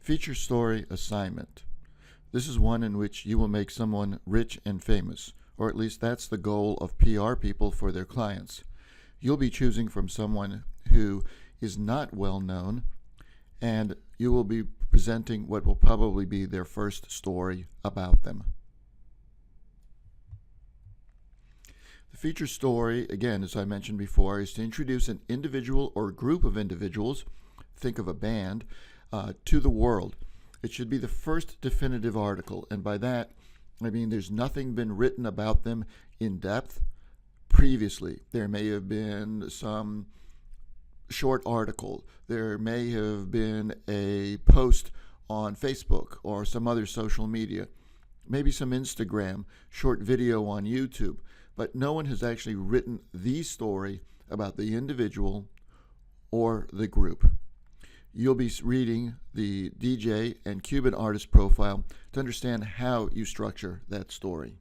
Feature story assignment. This is one in which you will make someone rich and famous, or at least that's the goal of PR people for their clients. You'll be choosing from someone who is not well known, and you will be presenting what will probably be their first story about them. The feature story, again, as I mentioned before, is to introduce an individual or group of individuals, think of a band, to the world. It should be the first definitive article, and by that, I mean there's nothing been written about them in depth previously. There may have been some short article. There may have been a post on Facebook or some other social media, maybe some Instagram, short video on YouTube, but no one has actually written the story about the individual or the group. You'll be reading the DJ and Cuban artist profile to understand how you structure that story.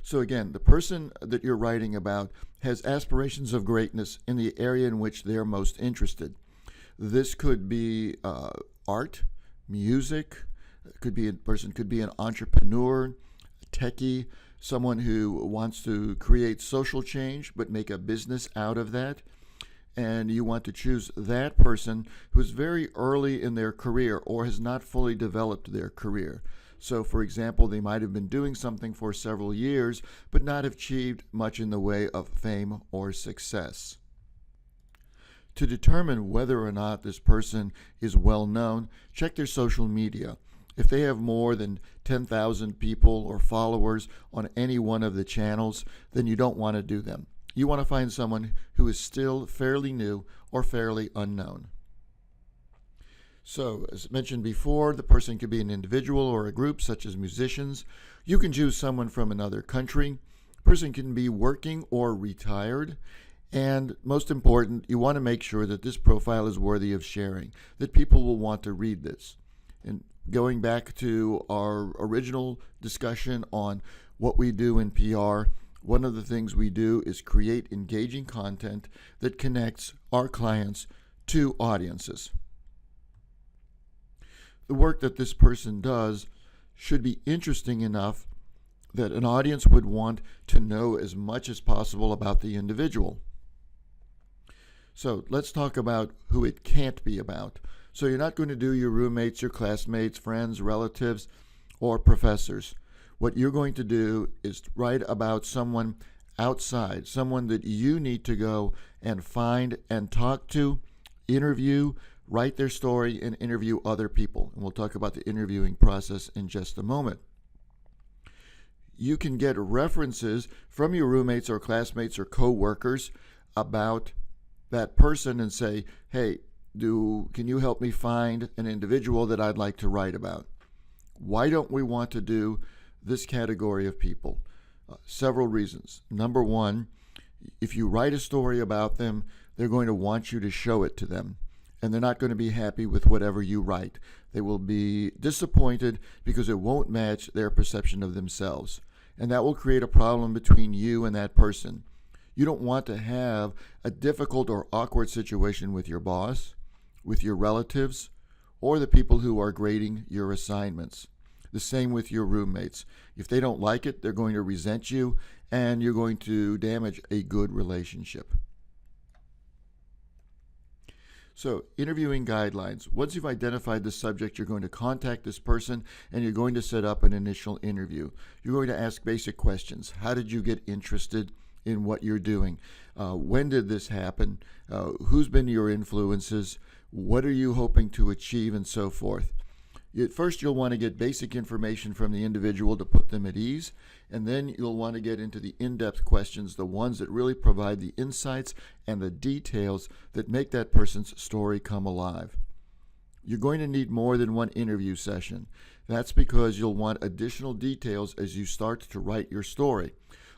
So again, the person that you're writing about has aspirations of greatness in the area in which they're most interested. This could be art, music, could be a person could be an entrepreneur, a techie, someone who wants to create social change but make a business out of that. And you want to choose that person who's very early in their career or has not fully developed their career. So, for example, they might have been doing something for several years, but not have achieved much in the way of fame or success. To determine whether or not this person is well known, check their social media. If they have more than 10,000 people or followers on any one of the channels, then you don't want to do them. You want to find someone who is still fairly new or fairly unknown. So, as mentioned before, the person could be an individual or a group, such as musicians. You can choose someone from another country. The person can be working or retired. And most important, you want to make sure that this profile is worthy of sharing, that people will want to read this. And going back to our original discussion on what we do in PR, one of the things we do is create engaging content that connects our clients to audiences. The work that this person does should be interesting enough that an audience would want to know as much as possible about the individual. So let's talk about who it can't be about. So you're not going to do your roommates, your classmates, friends, relatives, or professors. What you're going to do is write about someone outside, someone that you need to go and find and talk to, interview, write their story, and interview other people. And we'll talk about the interviewing process in just a moment. You can get references from your roommates or classmates or co-workers about that person and say, hey, can you help me find an individual that I'd like to write about? Why don't we want to do this category of people? Several reasons. Number one, if you write a story about them, they're going to want you to show it to them, and they're not going to be happy with whatever you write. They will be disappointed because it won't match their perception of themselves, and that will create a problem between you and that person. You don't want to have a difficult or awkward situation with your boss, with your relatives, or the people who are grading your assignments. The same with your roommates. If they don't like it, they're going to resent you, and you're going to damage a good relationship. So, interviewing guidelines. Once you've identified the subject, you're going to contact this person, and you're going to set up an initial interview. You're going to ask basic questions. How did you get interested in what you're doing? When did this happen? Who's been your influences? What are you hoping to achieve, and so forth. At first, you'll want to get basic information from the individual to put them at ease, and then you'll want to get into the in-depth questions, the ones that really provide the insights and the details that make that person's story come alive. You're going to need more than one interview session. That's because you'll want additional details as you start to write your story.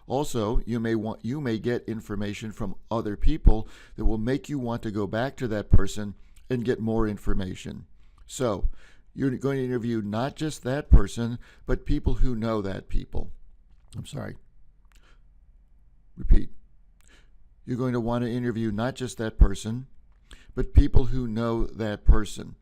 Also, you may get information from other people that will make you want to go back to that person and get more information. So, you're going to interview not just that person, but people who know that people. Repeat. You're going to want to interview not just that person, but people who know that person.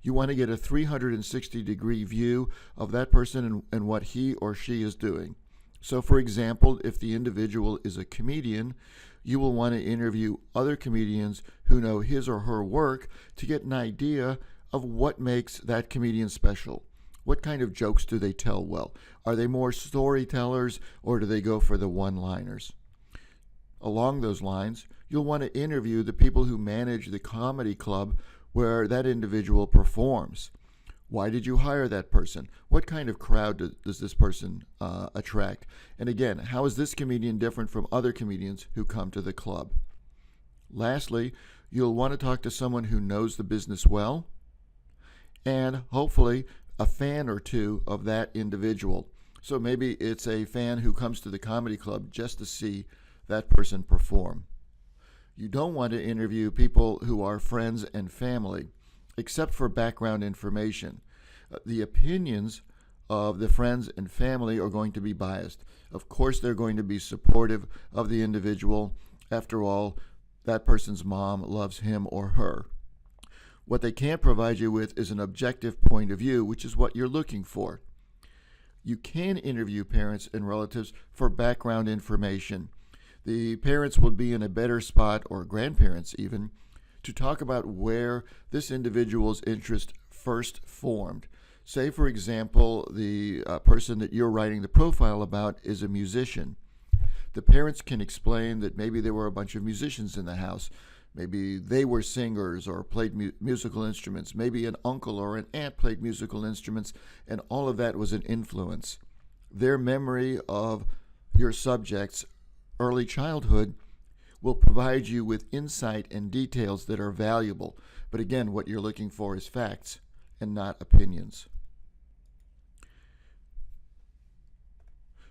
You want to get a 360-degree view of that person and what he or she is doing. So, for example, if the individual is a comedian, you will want to interview other comedians who know his or her work to get an idea of what makes that comedian special. What kind of jokes do they tell well? Are they more storytellers, or do they go for the one-liners? Along those lines, you'll want to interview the people who manage the comedy club where that individual performs. Why did you hire that person? What kind of crowd does this person attract? And again, how is this comedian different from other comedians who come to the club? Lastly, you'll want to talk to someone who knows the business well, and hopefully a fan or two of that individual. So maybe it's a fan who comes to the comedy club just to see that person perform. You don't want to interview people who are friends and family, except for background information. The opinions of the friends and family are going to be biased. Of course, they're going to be supportive of the individual. After all, that person's mom loves him or her. What they can't provide you with is an objective point of view, which is what you're looking for. You can interview parents and relatives for background information. The parents will be in a better spot, or grandparents even, to talk about where this individual's interest first formed. Say, for example, the person that you're writing the profile about is a musician. The parents can explain that maybe there were a bunch of musicians in the house. Maybe they were singers or played musical instruments. Maybe an uncle or an aunt played musical instruments, and all of that was an influence. Their memory of your subject's early childhood will provide you with insight and details that are valuable. But again, what you're looking for is facts and not opinions.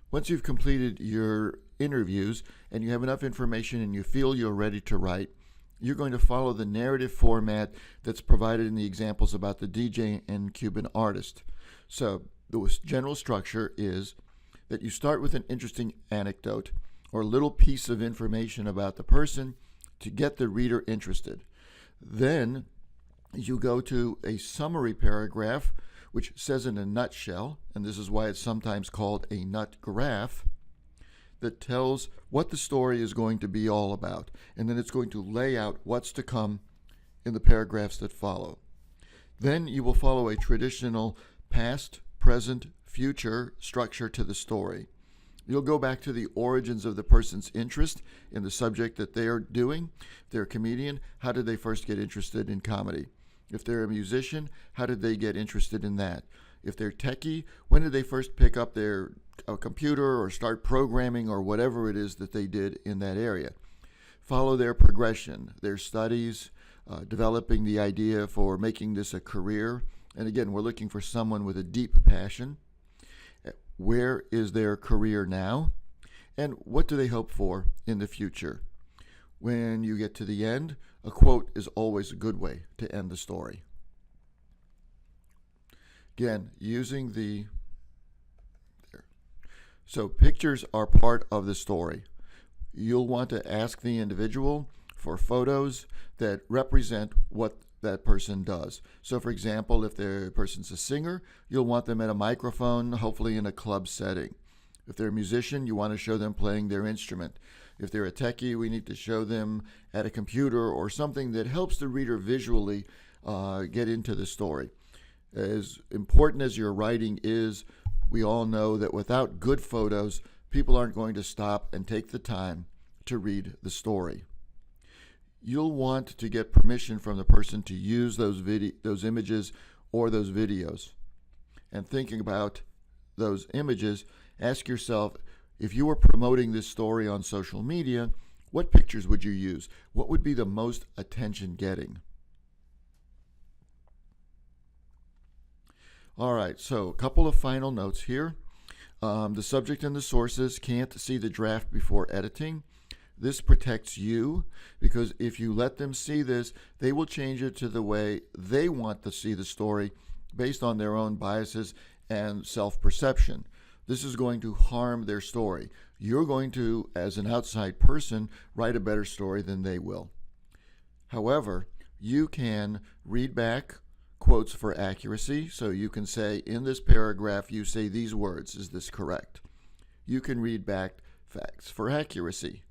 Once you've completed your interviews and you have enough information and you feel you're ready to write, you're going to follow the narrative format that's provided in the examples about the DJ and Cuban artist. So the general structure is that you start with an interesting anecdote or a little piece of information about the person to get the reader interested. Then you go to a summary paragraph, which says in a nutshell, and this is why it's sometimes called a nut graph, that tells what the story is going to be all about. And then it's going to lay out what's to come in the paragraphs that follow. Then you will follow a traditional past, present, future structure to the story. You'll go back to the origins of the person's interest in the subject that they are doing. If they're a comedian, how did they first get interested in comedy? If they're a musician, how did they get interested in that? If they're techie, when did they first pick up their computer or start programming or whatever it is that they did in that area? Follow their progression, their studies, developing the idea for making this a career. And again, we're looking for someone with a deep passion. Where is their career now? And what do they hope for in the future? When you get to the end, a quote is always a good way to end the story. Again, using the... So pictures are part of the story. You'll want to ask the individual for photos that represent what that person does. So for example, if the person's a singer, you'll want them at a microphone, hopefully in a club setting. If they're a musician, you want to show them playing their instrument. If they're a techie, we need to show them at a computer or something that helps the reader visually get into the story. As important as your writing is, we all know that without good photos, people aren't going to stop and take the time to read the story. You'll want to get permission from the person to use those images or those videos. And thinking about those images, ask yourself, if you were promoting this story on social media, what pictures would you use? What would be the most attention-getting? All right, so a couple of final notes here. The subject and the sources can't see the draft before editing. This protects you, because if you let them see this, they will change it to the way they want to see the story based on their own biases and self-perception. This is going to harm their story. You're going to, as an outside person, write a better story than they will. However, You can read back quotes for accuracy. So you can say, in this paragraph, you say these words. Is this correct? You can read back facts for accuracy.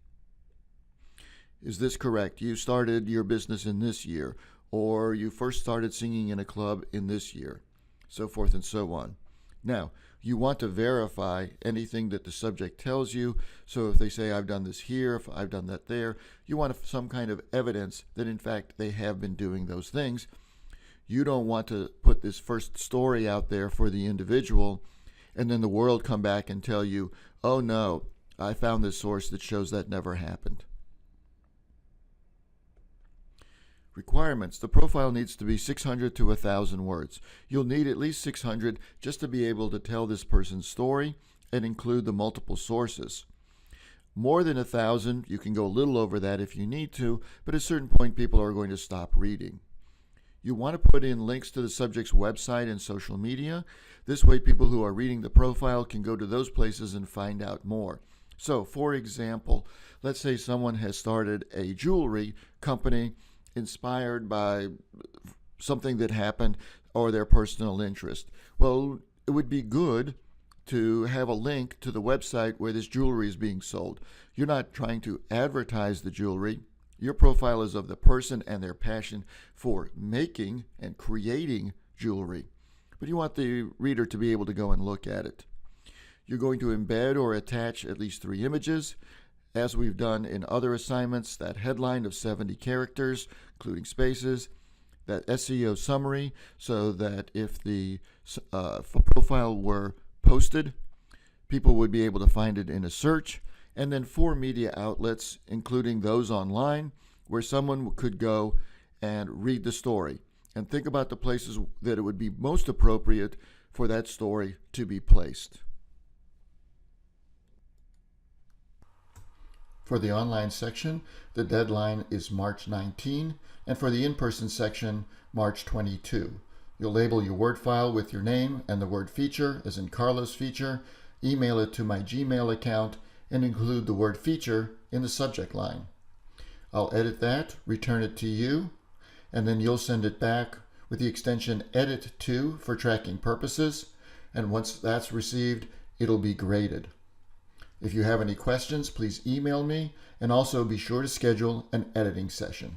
Is this correct? You started your business in this year, or you first started singing in a club in this year, so forth and so on. Now, you want to verify anything that the subject tells you. So if they say, I've done this here, if I've done that there, you want some kind of evidence that in fact they have been doing those things. You don't want to put this first story out there for the individual and then the world come back and tell you, oh no, I found this source that shows that never happened. Requirements. The profile needs to be 600 to 1,000 words. You'll need at least 600 just to be able to tell this person's story and include the multiple sources. More than 1,000, you can go a little over that if you need to, but at a certain point people are going to stop reading. You want to put in links to the subject's website and social media. This way people who are reading the profile can go to those places and find out more. So, for example, let's say someone has started a jewelry company inspired by something that happened or their personal interest. Well, it would be good to have a link to the website where this jewelry is being sold. You're not trying to advertise the jewelry. Your profile is of the person and their passion for making and creating jewelry. But you want the reader to be able to go and look at it. You're going to embed or attach at least 3 images. As we've done in other assignments, that headline of 70 characters, including spaces, that SEO summary, so that if the profile were posted, people would be able to find it in a search, and then 4 media outlets, including those online, where someone could go and read the story. And think about the places that it would be most appropriate for that story to be placed. For the online section, the deadline is March 19, and for the in-person section, March 22. You'll label your Word file with your name and the word feature, as in Carlos feature, email it to my Gmail account, and include the word feature in the subject line. I'll edit that, return it to you, and then you'll send it back with the extension edit to for tracking purposes, and once that's received, it'll be graded. If you have any questions, please email me, and also be sure to schedule an editing session.